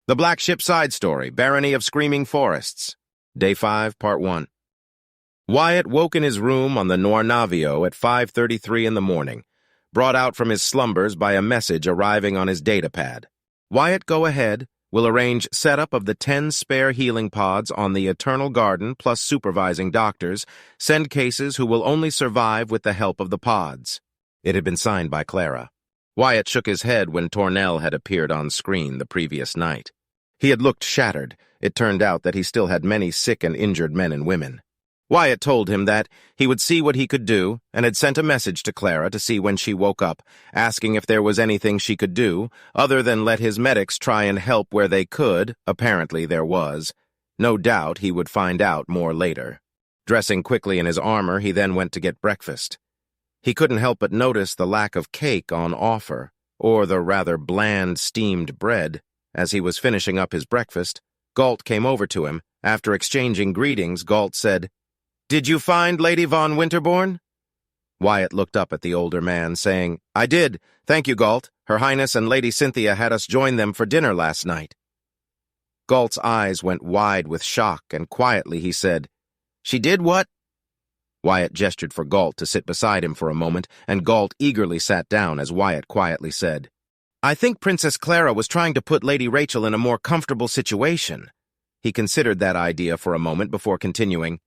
The Black Ship Side Story, Barony of Screaming Forests. Day 5, Part 1. Wyatt woke in his room on the Nornavio at 5:33 in the morning, brought out from his slumbers by a message arriving on his datapad. Wyatt, go ahead. Will arrange setup of the 10 spare healing pods on the Eternal Garden plus supervising doctors. Send cases who will only survive with the help of the pods. It had been signed by Clara. Wyatt shook his head when Tornell had appeared on screen the previous night. He had looked shattered. It turned out that he still had many sick and injured men and women. Wyatt told him that he would see what he could do and had sent a message to Clara to see when she woke up, asking if there was anything she could do, other than let his medics try and help where they could. Apparently there was. No doubt he would find out more later. Dressing quickly in his armor, he then went to get breakfast. He couldn't help but notice the lack of cake on offer, or the rather bland steamed bread. As he was finishing up his breakfast, Galt came over to him. After exchanging greetings, Galt said, "Did you find Lady von Winterborn?" Wyatt looked up at the older man, saying, "I did. Thank you, Galt. Her Highness and Lady Cynthia had us join them for dinner last night." Galt's eyes went wide with shock, and quietly he said, "She did what?" Wyatt gestured for Galt to sit beside him for a moment, and Galt eagerly sat down as Wyatt quietly said, "I think Princess Clara was trying to put Lady Rachel in a more comfortable situation." He considered that idea for a moment before continuing,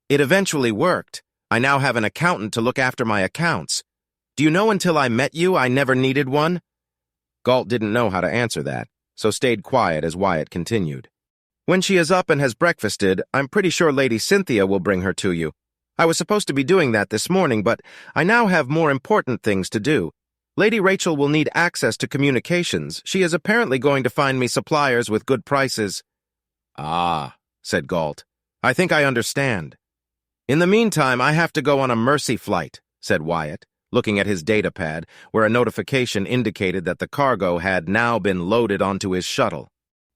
"It eventually worked. I now have an accountant to look after my accounts. Do you know until I met you, I never needed one?" Galt didn't know how to answer that, so stayed quiet as Wyatt continued. "When she is up and has breakfasted, I'm pretty sure Lady Cynthia will bring her to you. I was supposed to be doing that this morning, but I now have more important things to do. Lady Rachel will need access to communications. She is apparently going to find me suppliers with good prices." "Ah," said Galt. "I think I understand." "In the meantime, I have to go on a mercy flight," said Wyatt, looking at his datapad, where a notification indicated that the cargo had now been loaded onto his shuttle.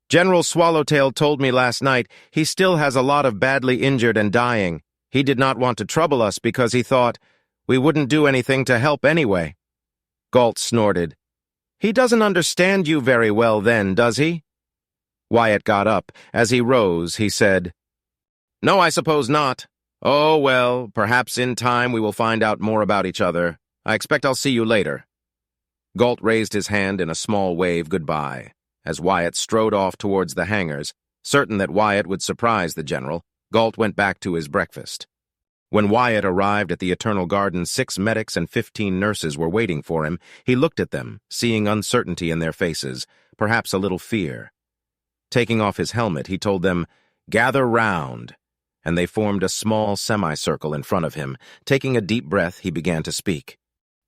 "General Swallowtail told me last night he still has a lot of badly injured and dying. He did not want to trouble us because he thought we wouldn't do anything to help anyway." Galt snorted. "He doesn't understand you very well then, does he?" Wyatt got up. As he rose, he said, "No, I suppose not. Oh, well, perhaps in time we will find out more about each other. I expect I'll see you later." Galt raised his hand in a small wave goodbye. As Wyatt strode off towards the hangars, certain that Wyatt would surprise the general, Galt went back to his breakfast. When Wyatt arrived at the Eternal Garden, 6 medics and 15 nurses were waiting for him. He looked at them, seeing uncertainty in their faces, perhaps a little fear. Taking off his helmet, he told them, "Gather round," and they formed a small semicircle in front of him. Taking a deep breath, he began to speak.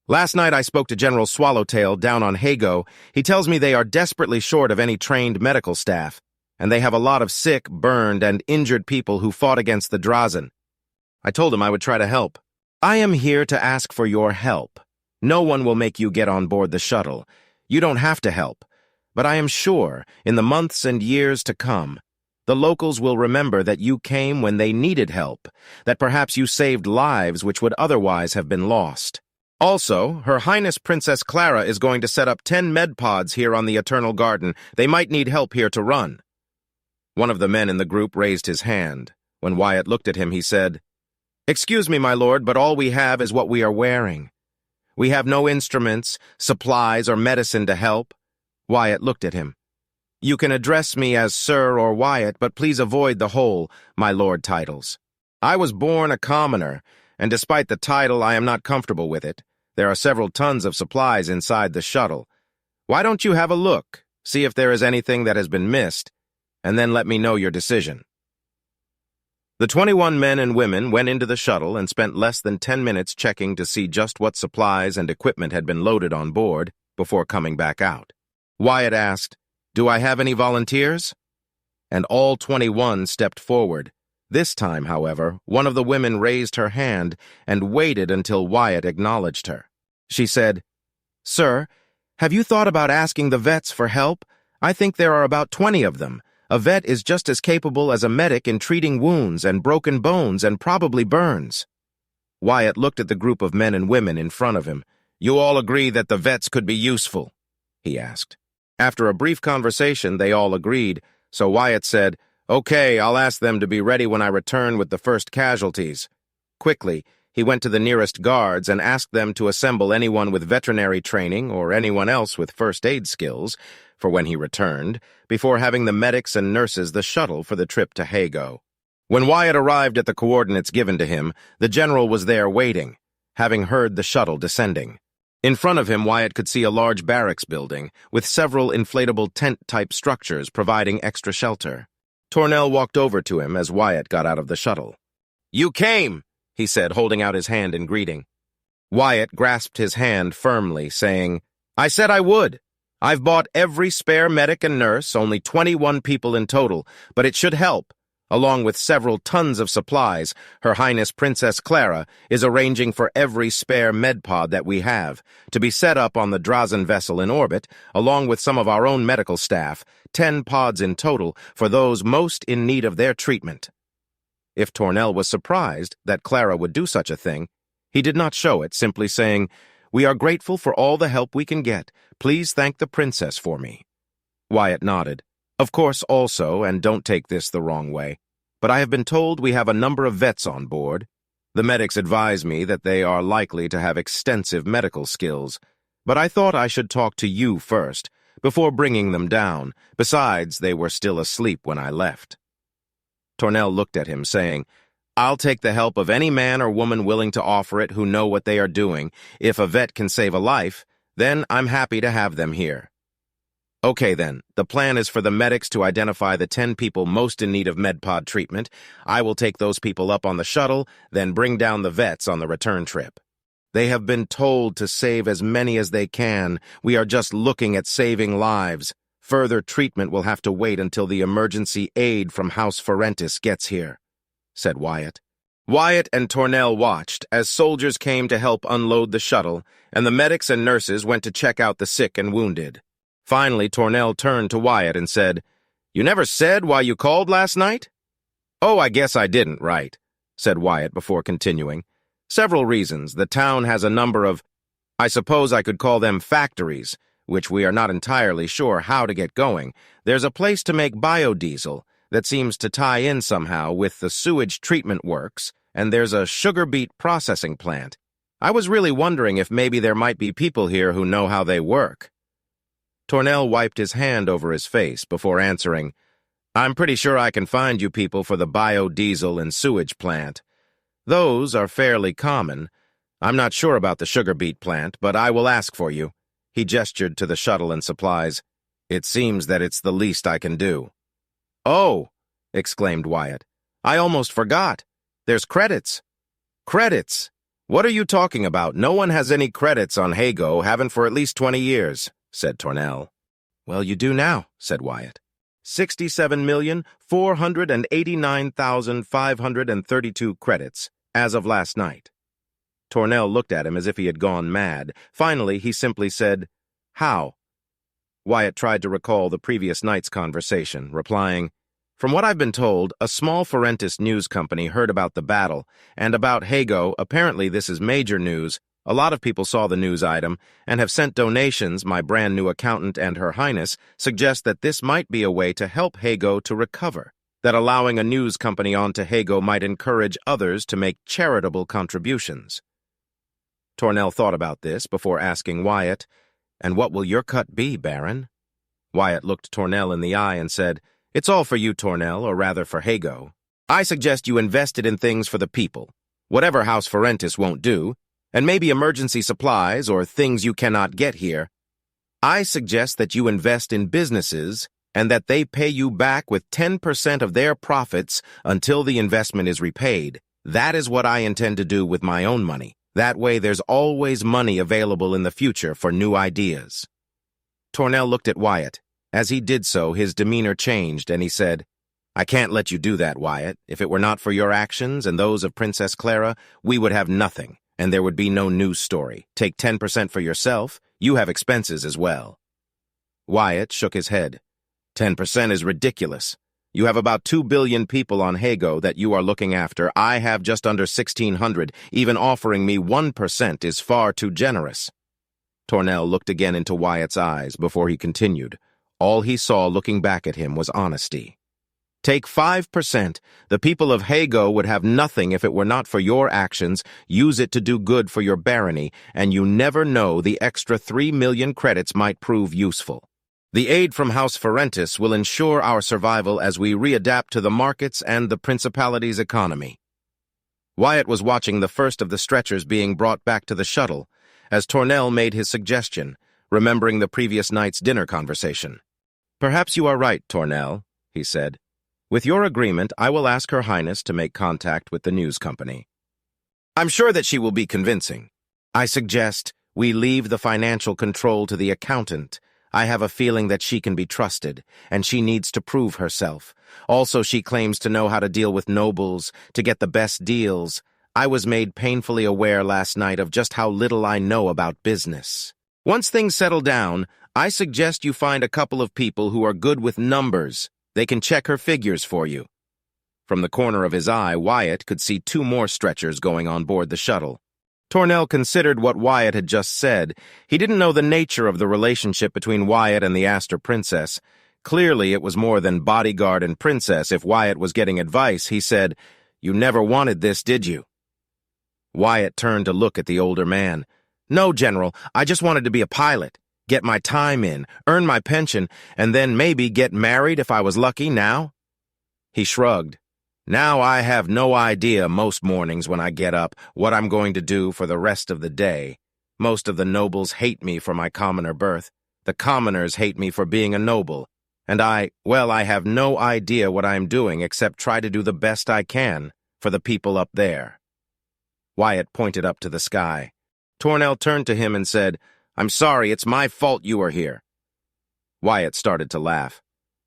"Last night I spoke to General Swallowtail down on Hago. He tells me they are desperately short of any trained medical staff, and they have a lot of sick, burned, and injured people who fought against the Drazen. I told him I would try to help. I am here to ask for your help. No one will make you get on board the shuttle. You don't have to help. But I am sure, in the months and years to come, the locals will remember that you came when they needed help, that perhaps you saved lives which would otherwise have been lost. Also, Her Highness Princess Clara is going to set up 10 med pods here on the Eternal Garden. They might need help here to run." One of the men in the group raised his hand. When Wyatt looked at him, he said, "Excuse me, my lord, but all we have is what we are wearing. We have no instruments, supplies, or medicine to help." Wyatt looked at him. "You can address me as Sir or Wyatt, but please avoid the whole 'my lord' titles. I was born a commoner, and despite the title, I am not comfortable with it. There are several tons of supplies inside the shuttle. Why don't you have a look, see if there is anything that has been missed, and then let me know your decision." The 21 men and women went into the shuttle and spent less than 10 minutes checking to see just what supplies and equipment had been loaded on board before coming back out. Wyatt asked, "Do I have any volunteers?" And all 21 stepped forward. This time, however, one of the women raised her hand and waited until Wyatt acknowledged her. She said, "Sir, have you thought about asking the vets for help? I think there are about 20 of them. A vet is just as capable as a medic in treating wounds and broken bones and probably burns." Wyatt looked at the group of men and women in front of him. "You all agree that the vets could be useful?" he asked. After a brief conversation, they all agreed, so Wyatt said, "Okay, I'll ask them to be ready when I return with the first casualties." Quickly, he went to the nearest guards and asked them to assemble anyone with veterinary training or anyone else with first aid skills for when he returned, before having the medics and nurses the shuttle for the trip to Hago. When Wyatt arrived at the coordinates given to him, the general was there waiting, having heard the shuttle descending. In front of him, Wyatt could see a large barracks building, with several inflatable tent-type structures providing extra shelter. Tornell walked over to him as Wyatt got out of the shuttle. "You came," he said, holding out his hand in greeting. Wyatt grasped his hand firmly, saying, "I said I would. I've bought every spare medic and nurse, only 21 people in total, but it should help. Along with several tons of supplies, Her Highness Princess Clara is arranging for every spare medpod that we have to be set up on the Drazen vessel in orbit, along with some of our own medical staff, 10 pods in total for those most in need of their treatment." If Tornell was surprised that Clara would do such a thing, he did not show it, simply saying, "We are grateful for all the help we can get. Please thank the princess for me." Wyatt nodded. "Of course also, and don't take this the wrong way, but I have been told we have a number of vets on board. The medics advise me that they are likely to have extensive medical skills, but I thought I should talk to you first, before bringing them down. Besides, they were still asleep when I left." Tornell looked at him, saying, "I'll take the help of any man or woman willing to offer it who know what they are doing. If a vet can save a life, then I'm happy to have them here." "Okay then, the plan is for the medics to identify the 10 people most in need of medpod treatment. I will take those people up on the shuttle, then bring down the vets on the return trip. They have been told to save as many as they can. We are just looking at saving lives. Further treatment will have to wait until the emergency aid from House Ferentis gets here," said Wyatt. Wyatt and Tornell watched as soldiers came to help unload the shuttle, and the medics and nurses went to check out the sick and wounded. Finally, Tornell turned to Wyatt and said, "You never said why you called last night?" "Oh, I guess I didn't, right," said Wyatt before continuing. "Several reasons. The town has a number of, I suppose I could call them factories, which we are not entirely sure how to get going. There's a place to make biodiesel that seems to tie in somehow with the sewage treatment works, and there's a sugar beet processing plant. I was really wondering if maybe there might be people here who know how they work." Tornell wiped his hand over his face before answering, "I'm pretty sure I can find you people for the biodiesel and sewage plant. Those are fairly common. I'm not sure about the sugar beet plant, but I will ask for you." He gestured to the shuttle and supplies. "It seems that it's the least I can do." "Oh," exclaimed Wyatt. "I almost forgot. There's credits." "Credits? What are you talking about? No one has any credits on Hago, haven't for at least 20 years, said Tornell. "Well, you do now," said Wyatt. 67,489,532 credits, as of last night. Tornell looked at him as if he had gone mad. Finally, he simply said, "How?" Wyatt tried to recall the previous night's conversation, replying, "From what I've been told, a small Ferentis news company heard about the battle, and about Hago. Apparently this is major news. A lot of people saw the news item and have sent donations. My brand new accountant and Her Highness suggest that this might be a way to help Hago to recover, that allowing a news company onto Hago might encourage others to make charitable contributions." Tornell thought about this before asking Wyatt, "And what will your cut be, Baron?" Wyatt looked Tornell in the eye and said, "It's all for you, Tornell, or rather for Hago. I suggest you invest it in things for the people, whatever House Ferentis won't do, and maybe emergency supplies or things you cannot get here. I suggest that you invest in businesses and that they pay you back with 10% of their profits until the investment is repaid. That is what I intend to do with my own money. That way there's always money available in the future for new ideas." Tornell looked at Wyatt. As he did so, his demeanor changed, and he said, "I can't let you do that, Wyatt. If it were not for your actions and those of Princess Clara, we would have nothing, and there would be no news story. Take 10% for yourself. You have expenses as well." Wyatt shook his head. 10% is ridiculous. You have about 2 billion people on Hago that you are looking after. I have just under 1,600. Even offering me 1% is far too generous. Tornell looked again into Wyatt's eyes before he continued. All he saw looking back at him was honesty. Take 5%. The people of Hago would have nothing if it were not for your actions. Use it to do good for your barony, and you never know, the extra 3 million credits might prove useful. The aid from House Ferentis will ensure our survival as we readapt to the markets and the Principality's economy. Wyatt was watching the first of the stretchers being brought back to the shuttle as Tornell made his suggestion, remembering the previous night's dinner conversation. "Perhaps you are right, Tornell," he said. "With your agreement, I will ask Her Highness to make contact with the news company. I'm sure that she will be convincing. I suggest we leave the financial control to the accountant. I have a feeling that she can be trusted, and she needs to prove herself. Also, she claims to know how to deal with nobles, to get the best deals. I was made painfully aware last night of just how little I know about business. Once things settle down, I suggest you find a couple of people who are good with numbers. They can check her figures for you." From the corner of his eye, Wyatt could see 2 more stretchers going on board the shuttle. Tornell considered what Wyatt had just said. He didn't know the nature of the relationship between Wyatt and the Aster Princess. Clearly, it was more than bodyguard and princess. If Wyatt was getting advice, he said, "You never wanted this, did you?" Wyatt turned to look at the older man. "No, General, I just wanted to be a pilot, get my time in, earn my pension, and then maybe get married if I was lucky now." He shrugged. "Now I have no idea most mornings when I get up what I'm going to do for the rest of the day. Most of the nobles hate me for my commoner birth. The commoners hate me for being a noble. And I have no idea what I'm doing except try to do the best I can for the people up there." Wyatt pointed up to the sky. Tornell turned to him and said, "I'm sorry, it's my fault you are here." Wyatt started to laugh.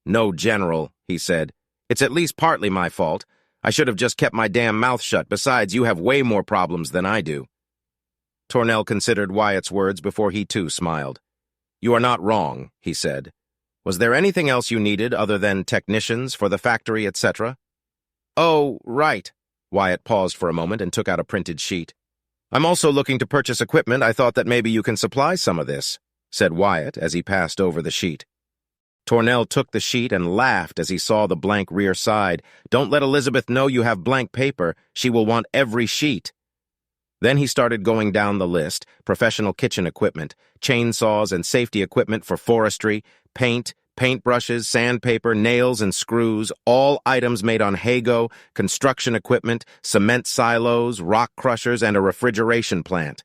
"No, General," he said. "It's at least partly my fault. I should have just kept my damn mouth shut. Besides, you have way more problems than I do." Tornell considered Wyatt's words before he too smiled. "You are not wrong," he said. "Was there anything else you needed other than technicians for the factory, etc.? "Oh, right." Wyatt paused for a moment and took out a printed sheet. "I'm also looking to purchase equipment. I thought that maybe you can supply some of this," said Wyatt as he passed over the sheet. Tornell took the sheet and laughed as he saw the blank rear side. "Don't let Elizabeth know you have blank paper. She will want every sheet." Then he started going down the list: professional kitchen equipment, chainsaws and safety equipment for forestry, paint, paintbrushes, sandpaper, nails and screws, all items made on Hago, construction equipment, cement silos, rock crushers, and a refrigeration plant.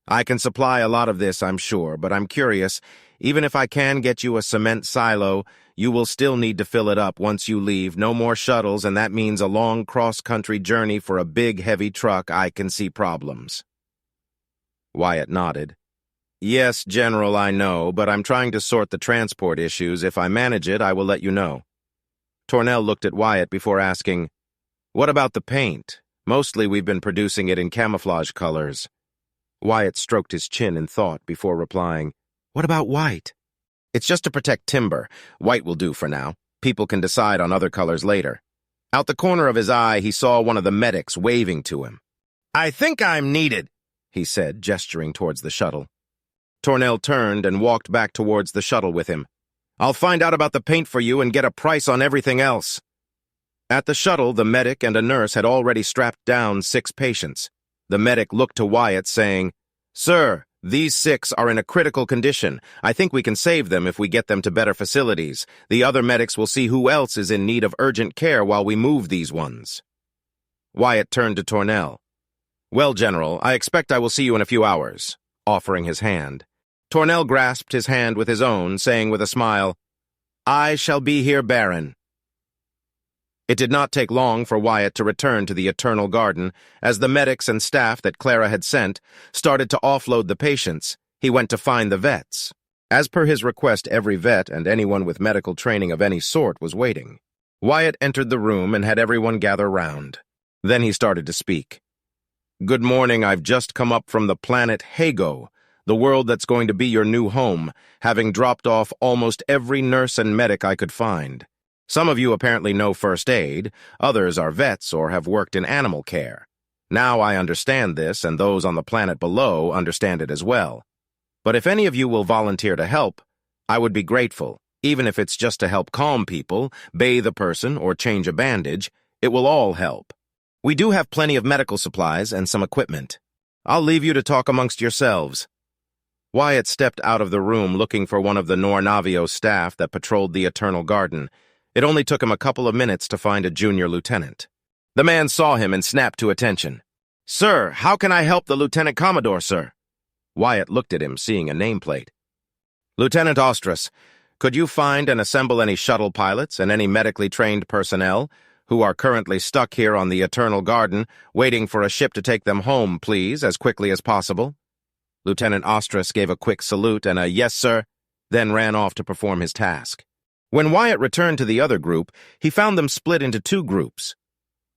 "I can supply a lot of this, I'm sure, but I'm curious. Even if I can get you a cement silo, you will still need to fill it up once you leave. No more shuttles, and that means a long cross-country journey for a big, heavy truck. I can see problems." Wyatt nodded. "Yes, General, I know, but I'm trying to sort the transport issues. If I manage it, I will let you know." Tornell looked at Wyatt before asking, "What about the paint? Mostly we've been producing it in camouflage colors." Wyatt stroked his chin in thought before replying, "What about white?" "It's just to protect timber. White will do for now. People can decide on other colors later." Out the corner of his eye, he saw one of the medics waving to him. "I think I'm needed," he said, gesturing towards the shuttle. Tornell turned and walked back towards the shuttle with him. "I'll find out about the paint for you and get a price on everything else." At the shuttle, the medic and a nurse had already strapped down 6 patients. The medic looked to Wyatt, saying, "Sir, these 6 are in a critical condition. I think we can save them if we get them to better facilities. The other medics will see who else is in need of urgent care while we move these ones." Wyatt turned to Tornell. "Well, General, I expect I will see you in a few hours," offering his hand. Tornell grasped his hand with his own, saying with a smile, "I shall be here, Baron." It did not take long for Wyatt to return to the Eternal Garden. As the medics and staff that Clara had sent started to offload the patients, he went to find the vets. As per his request, every vet and anyone with medical training of any sort was waiting. Wyatt entered the room and had everyone gather round. Then he started to speak. "Good morning. I've just come up from the planet Hago, the world that's going to be your new home, having dropped off almost every nurse and medic I could find. Some of you apparently know first aid, others are vets or have worked in animal care. Now I understand this, and those on the planet below understand it as well. But if any of you will volunteer to help, I would be grateful. Even if it's just to help calm people, bathe a person, or change a bandage, it will all help. We do have plenty of medical supplies and some equipment. I'll leave you to talk amongst yourselves." Wyatt stepped out of the room looking for one of the Nornavio staff that patrolled the Eternal Garden. It only took him a couple of minutes to find a junior lieutenant. The man saw him and snapped to attention. "Sir, how can I help the Lieutenant Commodore, sir?" Wyatt looked at him, seeing a nameplate. "Lieutenant Ostras, could you find and assemble any shuttle pilots and any medically trained personnel who are currently stuck here on the Eternal Garden, waiting for a ship to take them home, please, as quickly as possible?" Lieutenant Ostras gave a quick salute and a "yes, sir," then ran off to perform his task. When Wyatt returned to the other group, he found them split into two groups.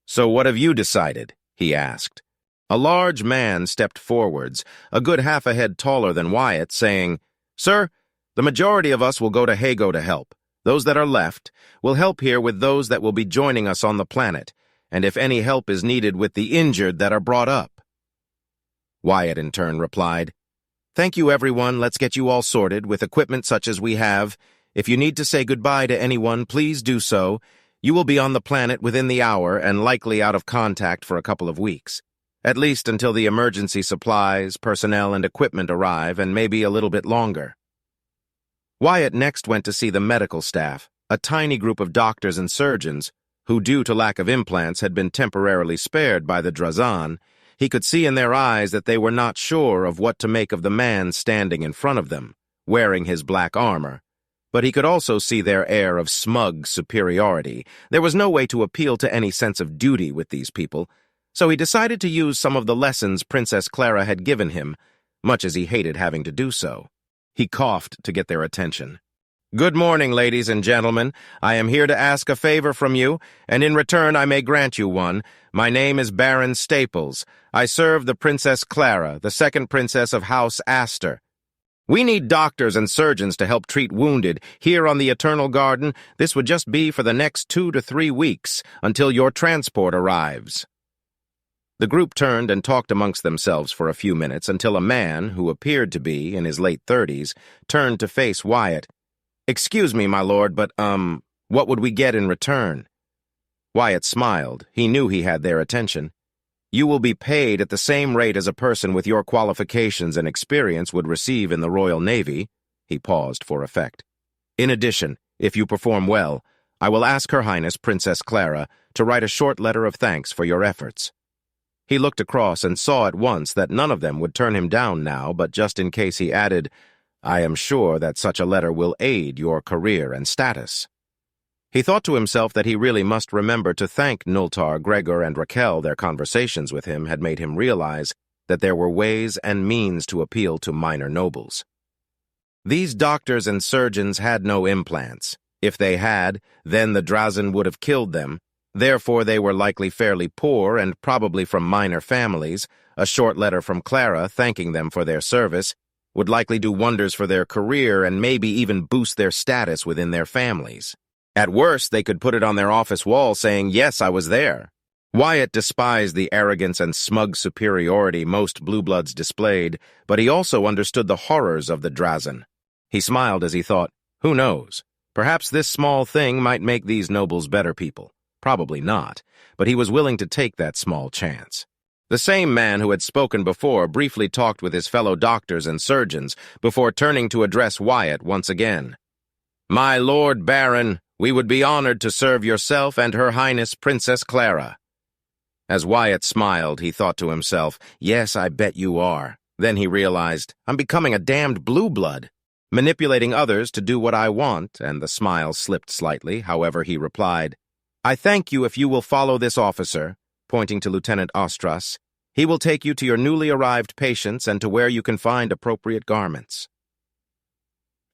"So what have you decided?" he asked. A large man stepped forwards, a good half a head taller than Wyatt, saying, "Sir, the majority of us will go to Hago to help. Those that are left will help here with those that will be joining us on the planet, and if any help is needed with the injured that are brought up." Wyatt in turn replied, "Thank you, everyone. Let's get you all sorted with equipment such as we have. If you need to say goodbye to anyone, please do so. You will be on the planet within the hour and likely out of contact for a couple of weeks. At least until the emergency supplies, personnel, and equipment arrive, and maybe a little bit longer." Wyatt next went to see the medical staff, a tiny group of doctors and surgeons who, due to lack of implants, had been temporarily spared by the Drazan. He could see in their eyes that they were not sure of what to make of the man standing in front of them, wearing his black armor. But he could also see their air of smug superiority. There was no way to appeal to any sense of duty with these people, so he decided to use some of the lessons Princess Clara had given him, much as he hated having to do so. He coughed to get their attention. "Good morning, ladies and gentlemen. I am here to ask a favor from you, and in return I may grant you one. My name is Baron Staples. I serve the Princess Clara, the second princess of House Astor. We need doctors and surgeons to help treat wounded here on the Eternal Garden. This would just be for the next 2 to 3 weeks, until your transport arrives." The group turned and talked amongst themselves for a few minutes until a man, who appeared to be in his late 30s, turned to face Wyatt. "Excuse me, my lord, but, what would we get in return?" Wyatt smiled. He knew he had their attention. "You will be paid at the same rate as a person with your qualifications and experience would receive in the Royal Navy." He paused for effect. "In addition, if you perform well, I will ask Her Highness Princess Clara to write a short letter of thanks for your efforts." He looked across and saw at once that none of them would turn him down now, but just in case he added, "I am sure that such a letter will aid your career and status." He thought to himself that he really must remember to thank Nultar, Gregor, and Raquel. Their conversations with him had made him realize that there were ways and means to appeal to minor nobles. These doctors and surgeons had no implants. If they had, then the Drazan would have killed them. Therefore, they were likely fairly poor and probably from minor families. A short letter from Clara thanking them for their service would likely do wonders for their career and maybe even boost their status within their families. At worst, they could put it on their office wall saying, "Yes, I was there." Wyatt despised the arrogance and smug superiority most blue bloods displayed, but he also understood the horrors of the Drazan. He smiled as he thought, who knows? Perhaps this small thing might make these nobles better people. Probably not, but he was willing to take that small chance. The same man who had spoken before briefly talked with his fellow doctors and surgeons before turning to address Wyatt once again. "My Lord Baron, we would be honored to serve yourself and Her Highness Princess Clara." As Wyatt smiled, he thought to himself, "Yes, I bet you are." Then he realized, "I'm becoming a damned blue blood, manipulating others to do what I want," and the smile slipped slightly. However, he replied, "I thank you if you will follow this officer," pointing to Lieutenant Ostras. "He will take you to your newly arrived patients and to where you can find appropriate garments."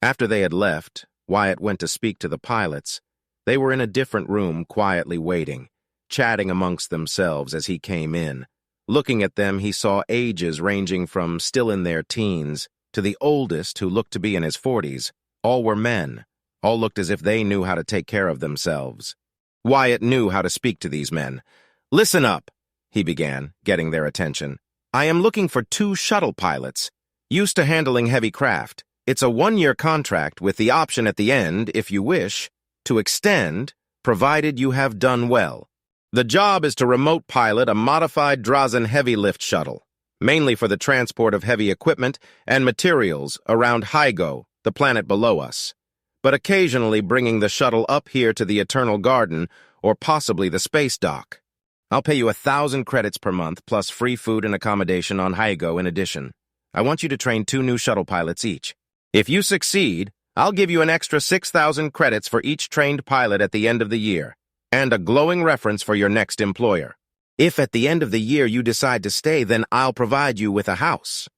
After they had left, Wyatt went to speak to the pilots. They were in a different room, quietly waiting, chatting amongst themselves as he came in. Looking at them, he saw ages ranging from still in their teens to the oldest, who looked to be in his 40s. All were men. All looked as if they knew how to take care of themselves. Wyatt knew how to speak to these men. "Listen up," he began, getting their attention. "I am looking for 2 shuttle pilots. Used to handling heavy craft. It's a 1-year contract with the option at the end, if you wish, to extend, provided you have done well. The job is to remote pilot a modified Drazen heavy lift shuttle, mainly for the transport of heavy equipment and materials around Hygo, the planet below us, but occasionally bringing the shuttle up here to the Eternal Garden or possibly the space dock. I'll pay you 1,000 credits per month plus free food and accommodation on Hygo in addition. I want you to train 2 new shuttle pilots each. If you succeed, I'll give you an extra 6,000 credits for each trained pilot at the end of the year, and a glowing reference for your next employer. If at the end of the year you decide to stay, then I'll provide you with a house.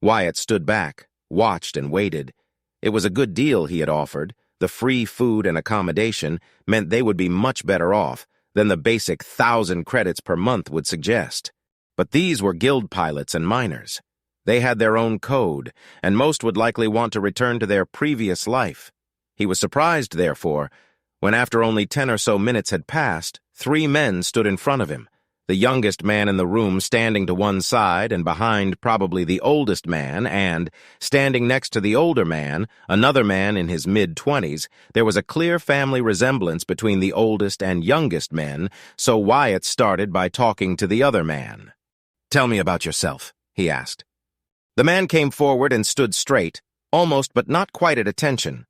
Wyatt stood back, watched and waited. It was a good deal he had offered. The free food and accommodation meant they would be much better off than the basic 1,000 credits per month would suggest. But these were guild pilots and miners. They had their own code, and most would likely want to return to their previous life. He was surprised, therefore, when after only 10 or so minutes had passed, 3 men stood in front of him, the youngest man in the room standing to one side and behind probably the oldest man, and, standing next to the older man, another man in his mid-20s. There was a clear family resemblance between the oldest and youngest men, so Wyatt started by talking to the other man. "Tell me about yourself," he asked. The man came forward and stood straight, almost but not quite at attention.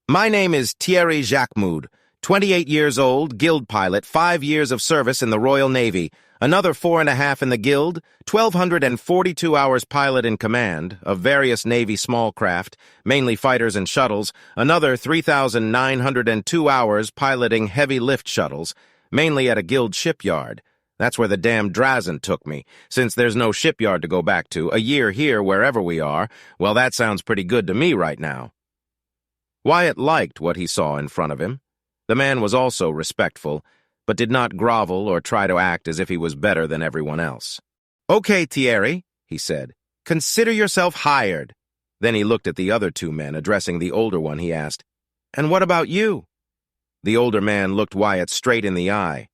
"My name is Thierry Jacquemoud, 28 years old, guild pilot, 5 years of service in the Royal Navy, another 4.5 in the guild, 1,242 hours pilot in command of various Navy small craft, mainly fighters and shuttles, another 3,902 hours piloting heavy lift shuttles, mainly at a guild shipyard. That's where the damn Drazen took me, since there's no shipyard to go back to, a year here wherever we are. Well, that sounds pretty good to me right now." Wyatt liked what he saw in front of him. The man was also respectful, but did not grovel or try to act as if he was better than everyone else. "Okay, Thierry," he said. "Consider yourself hired." Then he looked at the other 2 men, addressing the older one. He asked, "And what about you?" The older man looked Wyatt straight in the eye.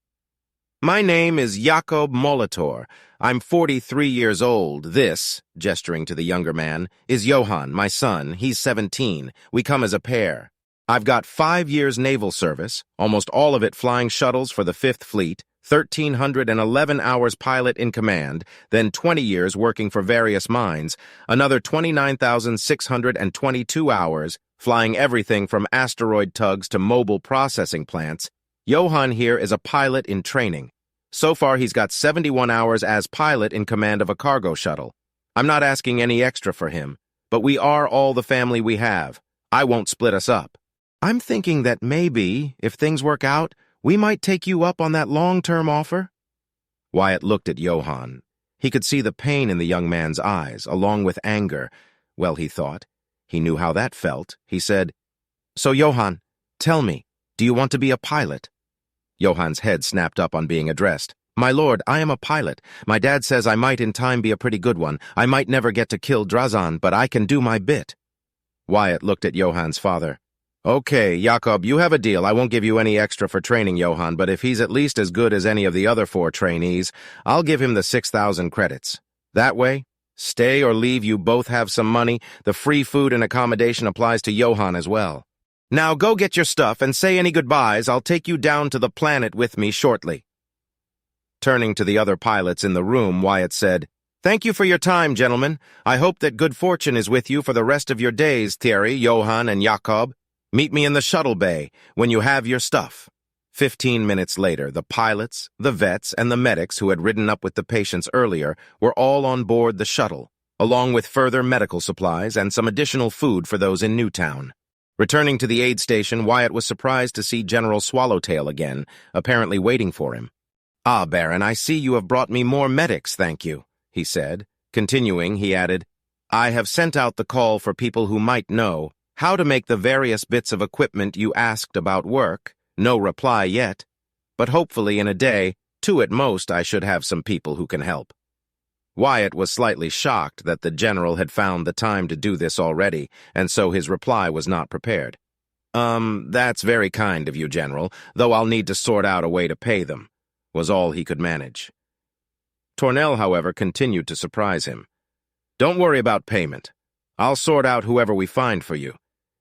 "My name is Jakob Molitor. I'm 43 years old. This," gesturing to the younger man, "is Johann, my son. He's 17. We come as a pair. I've got 5 years naval service, almost all of it flying shuttles for the 5th Fleet, 1,311 hours pilot in command, then 20 years working for various mines, another 29,622 hours flying everything from asteroid tugs to mobile processing plants. Johann here is a pilot in training. So far, he's got 71 hours as pilot in command of a cargo shuttle. I'm not asking any extra for him, but we are all the family we have. I won't split us up. I'm thinking that maybe, if things work out, we might take you up on that long-term offer." Wyatt looked at Johann. He could see the pain in the young man's eyes, along with anger. Well, he thought. He knew how that felt. He said, "So, Johann, tell me, do you want to be a pilot?" Johann's head snapped up on being addressed. "My lord, I am a pilot. My dad says I might in time be a pretty good one. I might never get to kill Drazen, but I can do my bit." Wyatt looked at Johann's father. "Okay, Jakob, you have a deal. I won't give you any extra for training Johann, but if he's at least as good as any of the other 4 trainees, I'll give him the 6,000 credits. That way, stay or leave, you both have some money. The free food and accommodation applies to Johann as well. Now go get your stuff and say any goodbyes. I'll take you down to the planet with me shortly." Turning to the other pilots in the room, Wyatt said, "Thank you for your time, gentlemen. I hope that good fortune is with you for the rest of your days, Thierry, Johann, and Jakob. Meet me in the shuttle bay when you have your stuff." 15 minutes later, the pilots, the vets, and the medics who had ridden up with the patients earlier were all on board the shuttle, along with further medical supplies and some additional food for those in Newtown. Returning to the aid station, Wyatt was surprised to see General Swallowtail again, apparently waiting for him. "Ah, Baron, I see you have brought me more medics, thank you," he said. Continuing, he added, "I have sent out the call for people who might know how to make the various bits of equipment you asked about work. No reply yet, but hopefully in a day, 2 at most, I should have some people who can help." Wyatt was slightly shocked that the general had found the time to do this already, and so his reply was not prepared. That's very kind of you, General, though I'll need to sort out a way to pay them," was all he could manage. Tornell, however, continued to surprise him. Don't worry about payment. I'll sort out whoever we find for you.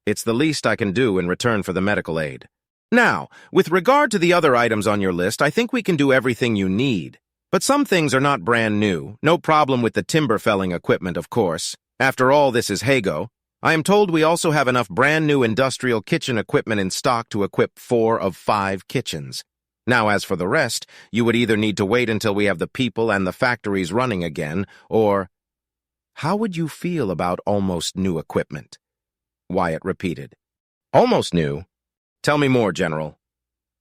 It's the least I can do in return for the medical aid. Now, with regard to the other items on your list, I think we can do everything you need. But some things are not brand new. No problem with the timber felling equipment, of course. After all, this is Hago. I am told we also have enough brand new industrial kitchen equipment in stock to equip 4 of 5 kitchens. Now, as for the rest, you would either need to wait until we have the people and the factories running again, or... How would you feel about almost new equipment? Wyatt repeated. Almost new? Tell me more, General.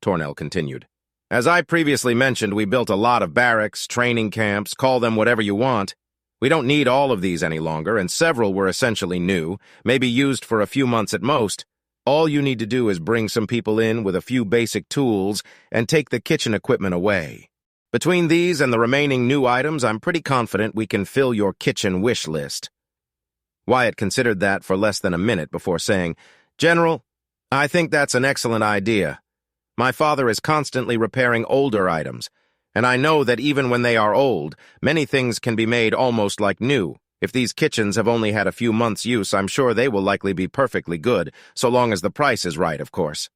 Tornell continued. As I previously mentioned, we built a lot of barracks, training camps, call them whatever you want. We don't need all of these any longer, and several were essentially new, maybe used for a few months at most. All you need to do is bring some people in with a few basic tools and take the kitchen equipment away. Between these and the remaining new items, I'm pretty confident we can fill your kitchen wish list. Wyatt considered that for less than a minute before saying, General, I think that's an excellent idea. My father is constantly repairing older items, and I know that even when they are old, many things can be made almost like new. If these kitchens have only had a few months' use, I'm sure they will likely be perfectly good, so long as the price is right, of course.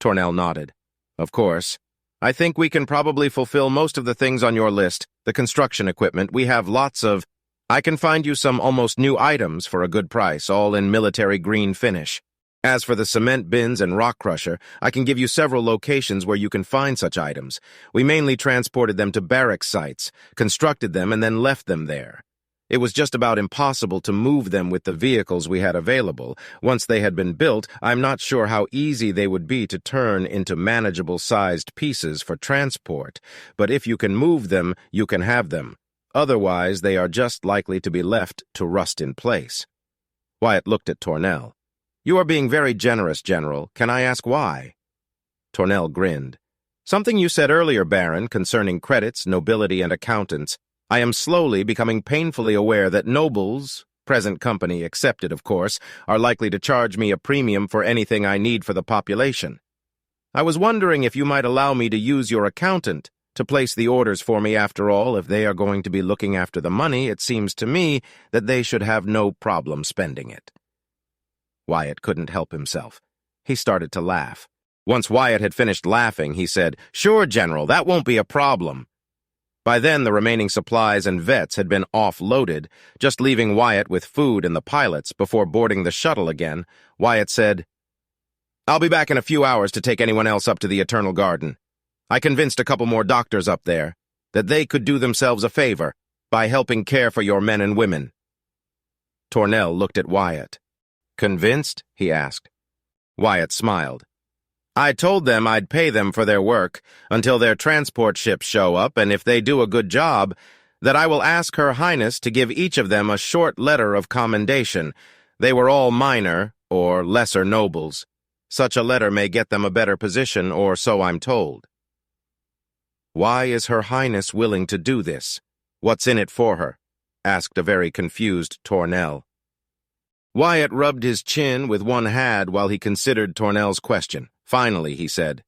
Tornell nodded. Of course. I think we can probably fulfill most of the things on your list. The construction equipment, we have lots of... I can find you some almost new items for a good price, all in military green finish. As for the cement bins and rock crusher, I can give you several locations where you can find such items. We mainly transported them to barracks sites, constructed them, and then left them there. It was just about impossible to move them with the vehicles we had available. Once they had been built, I'm not sure how easy they would be to turn into manageable-sized pieces for transport. But if you can move them, you can have them. Otherwise, they are just likely to be left to rust in place. Wyatt looked at Tornell. You are being very generous, General. Can I ask why? Tornell grinned. Something you said earlier, Baron, concerning credits, nobility, and accountants. I am slowly becoming painfully aware that nobles, present company excepted, of course, are likely to charge me a premium for anything I need for the population. I was wondering if you might allow me to use your accountant to place the orders for me. After all, if they are going to be looking after the money, it seems to me that they should have no problem spending it. Wyatt couldn't help himself. He started to laugh. Once Wyatt had finished laughing, he said, Sure, General, that won't be a problem. By then, the remaining supplies and vets had been offloaded, just leaving Wyatt with food and the pilots before boarding the shuttle again. Wyatt said, I'll be back in a few hours to take anyone else up to the Eternal Garden. I convinced a couple more doctors up there that they could do themselves a favor by helping care for your men and women. Tornell looked at Wyatt. Convinced? He asked. Wyatt smiled. I told them I'd pay them for their work until their transport ships show up, and if they do a good job, that I will ask Her Highness to give each of them a short letter of commendation. They were all minor or lesser nobles. Such a letter may get them a better position, or so I'm told. Why is Her Highness willing to do this? What's in it for her? Asked a very confused Tornell. Wyatt rubbed his chin with one hand while he considered Tornell's question. Finally, he said,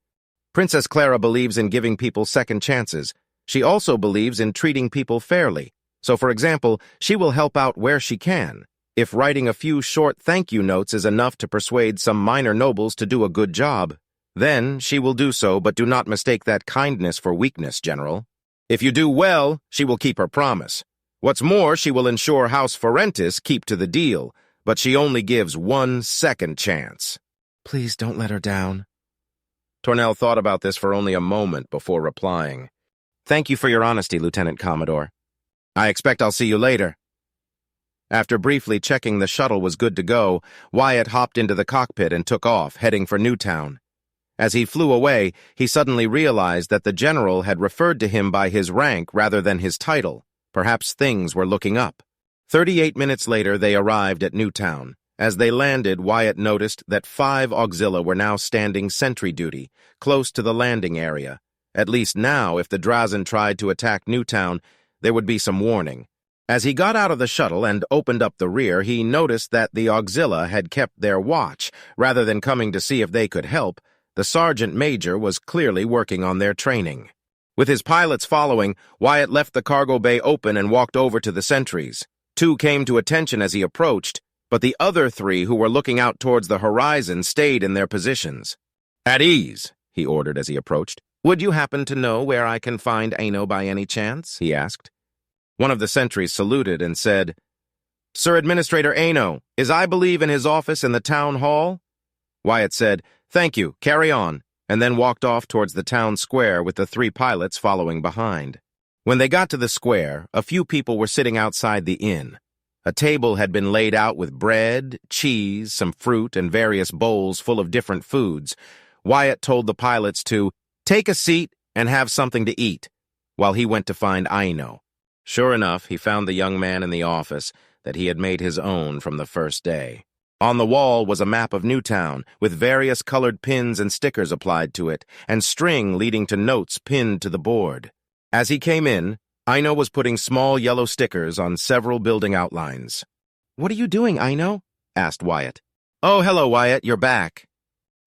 Princess Clara believes in giving people second chances. She also believes in treating people fairly. So, for example, she will help out where she can. If writing a few short thank you notes is enough to persuade some minor nobles to do a good job, then she will do so, but do not mistake that kindness for weakness, General. If you do well, she will keep her promise. What's more, she will ensure House Forentis keep to the deal, but she only gives 1 second chance. Please don't let her down. Tornell thought about this for only a moment before replying. Thank you for your honesty, Lieutenant Commodore. I expect I'll see you later. After briefly checking the shuttle was good to go, Wyatt hopped into the cockpit and took off, heading for Newtown. As he flew away, he suddenly realized that the general had referred to him by his rank rather than his title. Perhaps things were looking up. 38 minutes later, they arrived at Newtown. As they landed, Wyatt noticed that 5 auxilia were now standing sentry duty, close to the landing area. At least now, if the Drazen tried to attack Newtown, there would be some warning. As he got out of the shuttle and opened up the rear, he noticed that the auxilia had kept their watch. Rather than coming to see if they could help, the sergeant major was clearly working on their training. With his pilots following, Wyatt left the cargo bay open and walked over to the sentries. 2 came to attention as he approached, but the other 3 who were looking out towards the horizon stayed in their positions. "At ease," he ordered as he approached. "Would you happen to know where I can find Aino by any chance?" he asked. One of the sentries saluted and said, "Sir Administrator Aino, is I believe in his office in the town hall?" Wyatt said, "Thank you, carry on," and then walked off towards the town square with the 3 pilots following behind. When they got to the square, a few people were sitting outside the inn. A table had been laid out with bread, cheese, some fruit, and various bowls full of different foods. Wyatt told the pilots to take a seat and have something to eat, while he went to find Aino. Sure enough, he found the young man in the office that he had made his own from the first day. On the wall was a map of Newtown, with various colored pins and stickers applied to it, and string leading to notes pinned to the board. As he came in, Aino was putting small yellow stickers on several building outlines. "What are you doing, Aino?" asked Wyatt. "Oh, hello, Wyatt, you're back.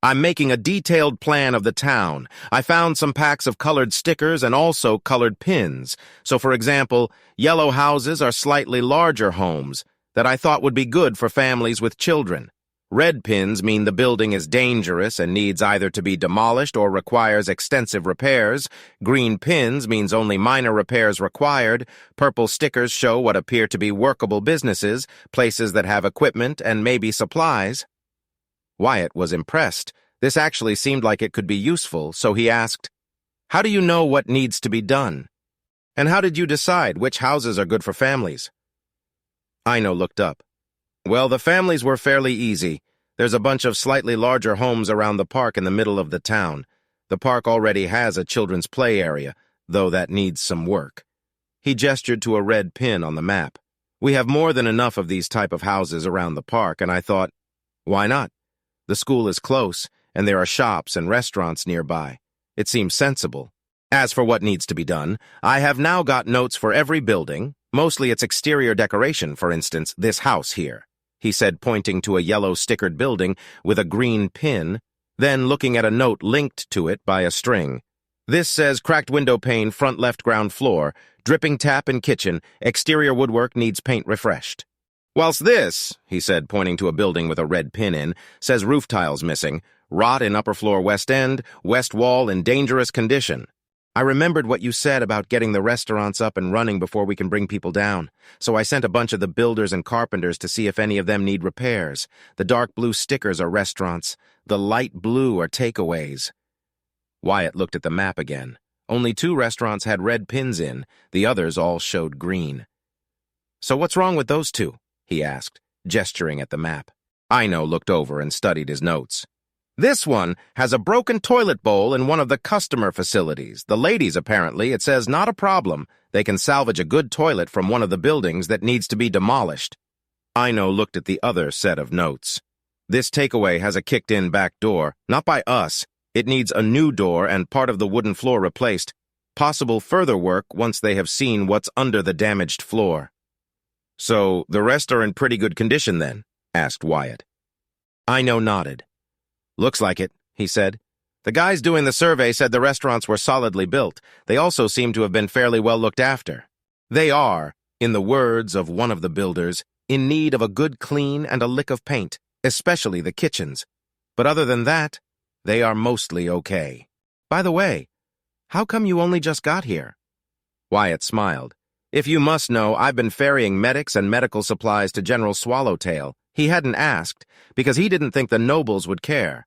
I'm making a detailed plan of the town. I found some packs of colored stickers and also colored pins. So, for example, yellow houses are slightly larger homes that I thought would be good for families with children. Red pins mean the building is dangerous and needs either to be demolished or requires extensive repairs. Green pins means only minor repairs required. Purple stickers show what appear to be workable businesses, places that have equipment and maybe supplies." Wyatt was impressed. This actually seemed like it could be useful, so he asked, "How do you know what needs to be done? And how did you decide which houses are good for families?" Aino looked up. "Well, the families were fairly easy. There's a bunch of slightly larger homes around the park in the middle of the town. The park already has a children's play area, though that needs some work." He gestured to a red pin on the map. "We have more than enough of these type of houses around the park, and I thought, why not? The school is close, and there are shops and restaurants nearby. It seems sensible. As for what needs to be done, I have now got notes for every building, mostly its exterior decoration, for instance, this house here," he said, pointing to a yellow stickered building with a green pin, then looking at a note linked to it by a string. "This says cracked window pane, front left ground floor, dripping tap in kitchen, exterior woodwork needs paint refreshed. Whilst this," he said, pointing to a building with a red pin in, "says roof tiles missing, rot in upper floor west end, west wall in dangerous condition. I remembered what you said about getting the restaurants up and running before we can bring people down, so I sent a bunch of the builders and carpenters to see if any of them need repairs. The dark blue stickers are restaurants. The light blue are takeaways." Wyatt looked at the map again. Only 2 restaurants had red pins in, the others all showed green. "So what's wrong with those 2? He asked, gesturing at the map. Aino looked over and studied his notes. "This one has a broken toilet bowl in one of the customer facilities. The ladies, apparently, it says not a problem. They can salvage a good toilet from one of the buildings that needs to be demolished." Aino looked at the other set of notes. "This takeaway has a kicked-in back door, not by us. It needs a new door and part of the wooden floor replaced. Possible further work once they have seen what's under the damaged floor." "So the rest are in pretty good condition, then?" asked Wyatt. Aino nodded. "Looks like it," he said. "The guys doing the survey said the restaurants were solidly built. They also seem to have been fairly well looked after. They are, in the words of one of the builders, in need of a good clean and a lick of paint, especially the kitchens. But other than that, they are mostly okay. By the way, how come you only just got here?" Wyatt smiled. "If you must know, I've been ferrying medics and medical supplies to General Swallowtail. He hadn't asked, because he didn't think the nobles would care."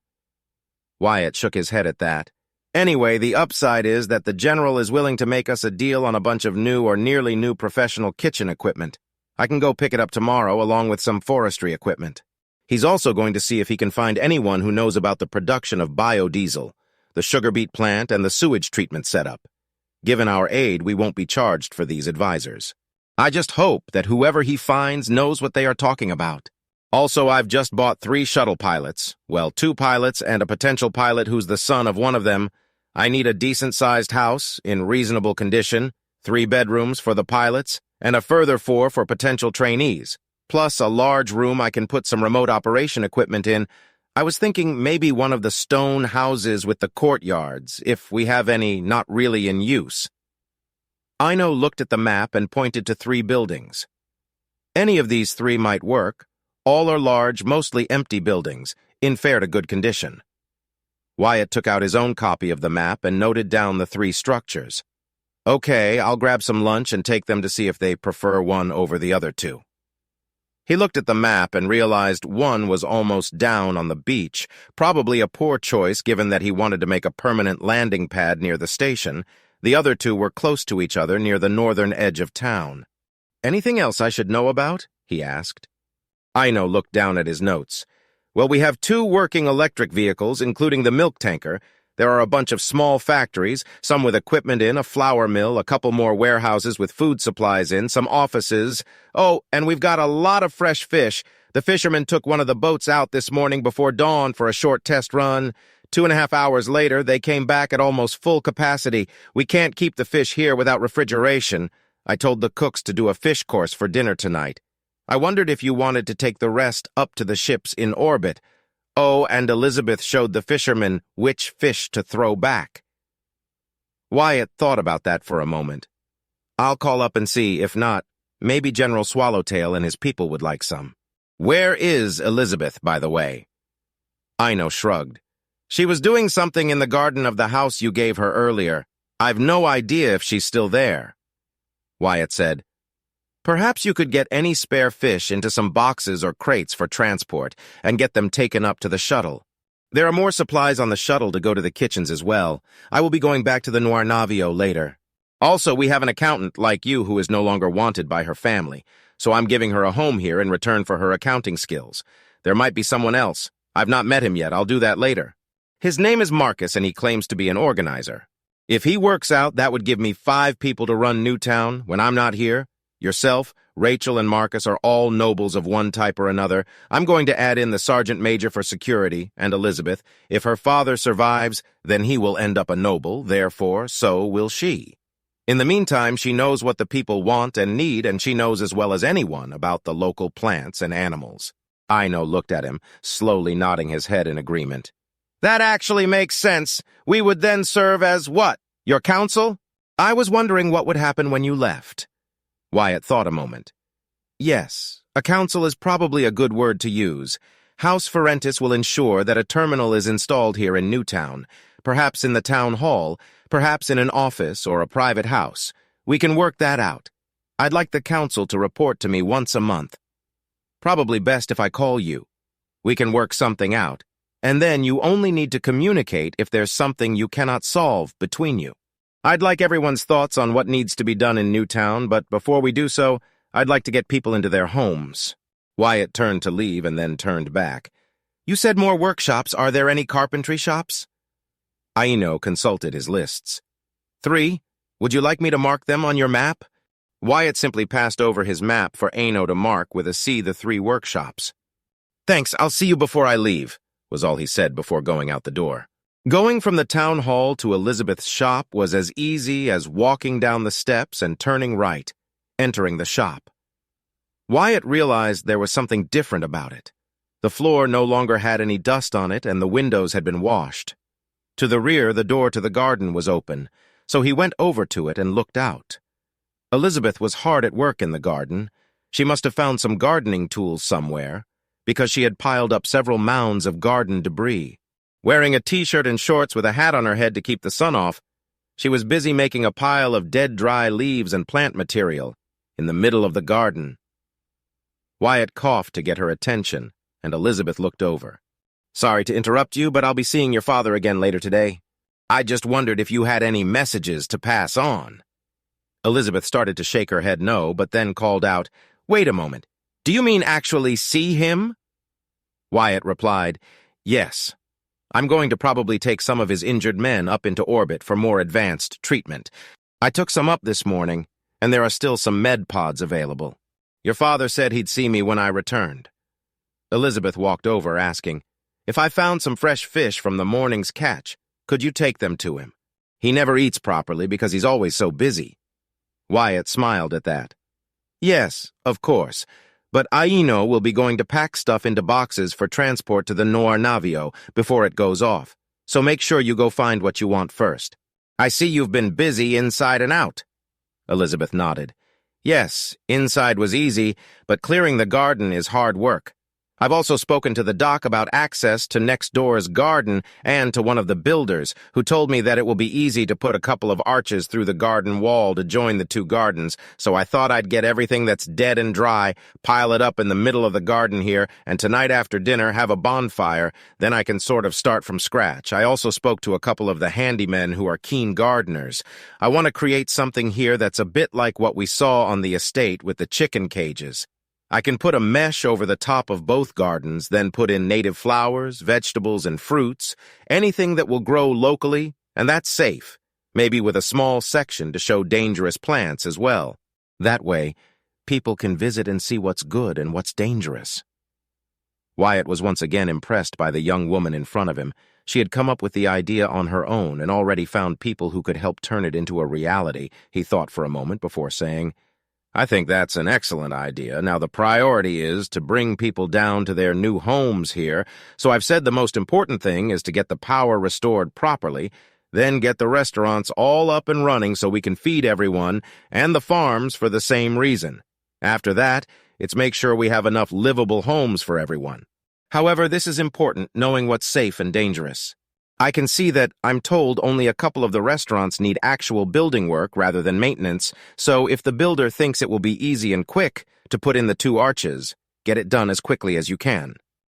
Wyatt shook his head at that. "Anyway, the upside is that the general is willing to make us a deal on a bunch of new or nearly new professional kitchen equipment. I can go pick it up tomorrow along with some forestry equipment. He's also going to see if he can find anyone who knows about the production of biodiesel, the sugar beet plant, and the sewage treatment setup. Given our aid, we won't be charged for these advisors. I just hope that whoever he finds knows what they are talking about. Also, I've just bought 3 shuttle pilots. Well, 2 pilots and a potential pilot who's the son of one of them. I need a decent-sized house, in reasonable condition, 3 bedrooms for the pilots, and a further 4 for potential trainees, plus a large room I can put some remote operation equipment in. I was thinking maybe one of the stone houses with the courtyards, if we have any not really in use." Aino looked at the map and pointed to 3 buildings. Any of these three might work. All are large, mostly empty buildings, in fair to good condition. Wyatt took out his own copy of the map and noted down the three structures. Okay, I'll grab some lunch and take them to see if they prefer one over the other two. He looked at the map and realized one was almost down on the beach, probably a poor choice given that he wanted to make a permanent landing pad near the station. The other two were close to each other near the northern edge of town. Anything else I should know about? He asked. Ino looked down at his notes. Well, we have 2 working electric vehicles, including the milk tanker. There are a bunch of small factories, some with equipment in, a flour mill, a couple more warehouses with food supplies in, some offices. Oh, and we've got a lot of fresh fish. The fishermen took one of the boats out this morning before dawn for a short test run. 2.5 hours later, they came back at almost full capacity. We can't keep the fish here without refrigeration. I told the cooks to do a fish course for dinner tonight. I wondered if you wanted to take the rest up to the ships in orbit. Oh, and Elizabeth showed the fishermen which fish to throw back. Wyatt thought about that for a moment. I'll call up and see. If not, maybe General Swallowtail and his people would like some. Where is Elizabeth, by the way? Ino shrugged. She was doing something in the garden of the house you gave her earlier. I've no idea if she's still there. Wyatt said, Perhaps you could get any spare fish into some boxes or crates for transport and get them taken up to the shuttle. There are more supplies on the shuttle to go to the kitchens as well. I will be going back to the Noir Navio later. Also, we have an accountant like you who is no longer wanted by her family, so I'm giving her a home here in return for her accounting skills. There might be someone else. I've not met him yet. I'll do that later. His name is Marcus, and he claims to be an organizer. If he works out, that would give me 5 people to run Newtown when I'm not here. Yourself, Rachel, and Marcus are all nobles of one type or another. I'm going to add in the sergeant major for security, and Elizabeth. If her father survives, then he will end up a noble, therefore, so will she. In the meantime, she knows what the people want and need, and she knows as well as anyone about the local plants and animals. Ino looked at him, slowly nodding his head in agreement. That actually makes sense. We would then serve as what? Your council? I was wondering what would happen when you left. Wyatt thought a moment. Yes, a council is probably a good word to use. House Ferentis will ensure that a terminal is installed here in Newtown, perhaps in the town hall, perhaps in an office or a private house. We can work that out. I'd like the council to report to me once a month. Probably best if I call you. We can work something out, and then you only need to communicate if there's something you cannot solve between you. I'd like everyone's thoughts on what needs to be done in Newtown, but before we do so, I'd like to get people into their homes. Wyatt turned to leave and then turned back. You said more workshops. Are there any carpentry shops? Ino consulted his lists. 3. Would you like me to mark them on your map? Wyatt simply passed over his map for Ino to mark with a C the 3 workshops. Thanks, I'll see you before I leave, was all he said before going out the door. Going from the town hall to Elizabeth's shop was as easy as walking down the steps and turning right, entering the shop. Wyatt realized there was something different about it. The floor no longer had any dust on it, and the windows had been washed. To the rear, the door to the garden was open, so he went over to it and looked out. Elizabeth was hard at work in the garden. She must have found some gardening tools somewhere, because she had piled up several mounds of garden debris. Wearing a t-shirt and shorts with a hat on her head to keep the sun off, she was busy making a pile of dead dry leaves and plant material in the middle of the garden. Wyatt coughed to get her attention, and Elizabeth looked over. Sorry to interrupt you, but I'll be seeing your father again later today. I just wondered if you had any messages to pass on. Elizabeth started to shake her head no, but then called out, Wait a moment. Do you mean actually see him? Wyatt replied, Yes. I'm going to probably take some of his injured men up into orbit for more advanced treatment. I took some up this morning, and there are still some med pods available. Your father said he'd see me when I returned. Elizabeth walked over, asking, If I found some fresh fish from the morning's catch, could you take them to him? He never eats properly because he's always so busy. Wyatt smiled at that. Yes, of course. But Ino will be going to pack stuff into boxes for transport to the Noir Navio before it goes off, so make sure you go find what you want first. I see you've been busy inside and out. Elizabeth nodded. Yes, inside was easy, but clearing the garden is hard work. I've also spoken to the doc about access to next door's garden and to one of the builders, who told me that it will be easy to put a couple of arches through the garden wall to join the two gardens, so I thought I'd get everything that's dead and dry, pile it up in the middle of the garden here, and tonight after dinner have a bonfire, then I can sort of start from scratch. I also spoke to a couple of the handymen who are keen gardeners. I want to create something here that's a bit like what we saw on the estate with the chicken cages. I can put a mesh over the top of both gardens, then put in native flowers, vegetables, and fruits, anything that will grow locally, and that's safe, maybe with a small section to show dangerous plants as well. That way, people can visit and see what's good and what's dangerous. Wyatt was once again impressed by the young woman in front of him. She had come up with the idea on her own and already found people who could help turn it into a reality. He thought for a moment before saying, "I think that's an excellent idea. Now the priority is to bring people down to their new homes here, so I've said the most important thing is to get the power restored properly, then get the restaurants all up and running so we can feed everyone, and the farms for the same reason. After that, it's make sure we have enough livable homes for everyone. However, this is important, knowing what's safe and dangerous. I can see that I'm told only a couple of the restaurants need actual building work rather than maintenance, so if the builder thinks it will be easy and quick to put in the two arches, get it done as quickly as you can.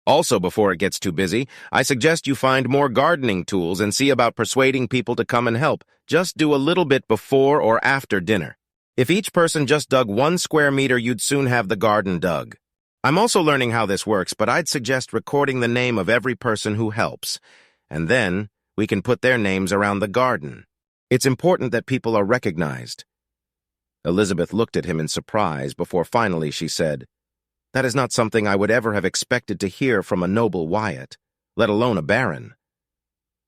Also, before it gets too busy, I suggest you find more gardening tools and see about persuading people to come and help. Just do a little bit before or after dinner. If each person just dug 1 square meter, you'd soon have the garden dug. I'm also learning how this works, but I'd suggest recording the name of every person who helps, and then we can put their names around the garden. It's important that people are recognized." Elizabeth looked at him in surprise before finally she said, "That is not something I would ever have expected to hear from a noble Wyatt, let alone a baron."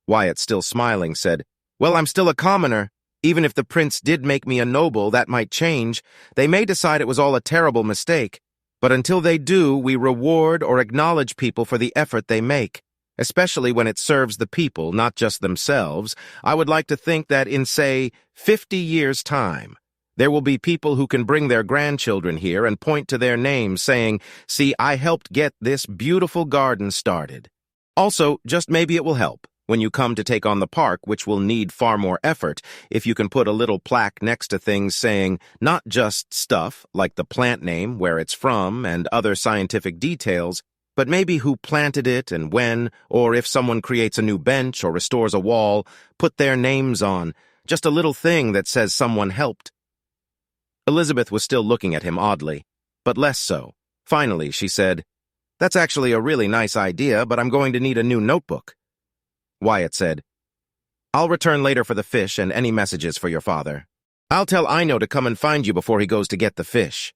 Wyatt, still smiling, said, "Well, I'm still a commoner. Even if the prince did make me a noble, that might change. They may decide it was all a terrible mistake. But until they do, we reward or acknowledge people for the effort they make, especially when it serves the people, not just themselves. I would like to think that in, say, 50 years' time, there will be people who can bring their grandchildren here and point to their names saying, 'See, I helped get this beautiful garden started.' Also, just maybe it will help when you come to take on the park, which will need far more effort, if you can put a little plaque next to things saying not just stuff like the plant name, where it's from, and other scientific details, but maybe who planted it and when, or if someone creates a new bench or restores a wall, put their names on, just a little thing that says someone helped." Elizabeth was still looking at him oddly, but less so. Finally, she said, "That's actually a really nice idea, but I'm going to need a new notebook." Wyatt said, "I'll return later for the fish and any messages for your father. I'll tell Aino to come and find you before he goes to get the fish."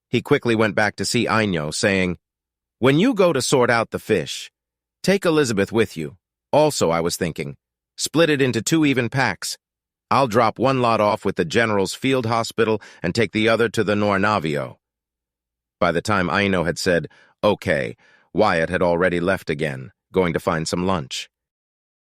He quickly went back to see Aino, saying, "When you go to sort out the fish, take Elizabeth with you. Also, I was thinking, split it into 2 even packs. I'll drop 1 lot off with the General's Field Hospital and take the other to the Nornavio." By the time Aino had said, "Okay," Wyatt had already left again, going to find some lunch.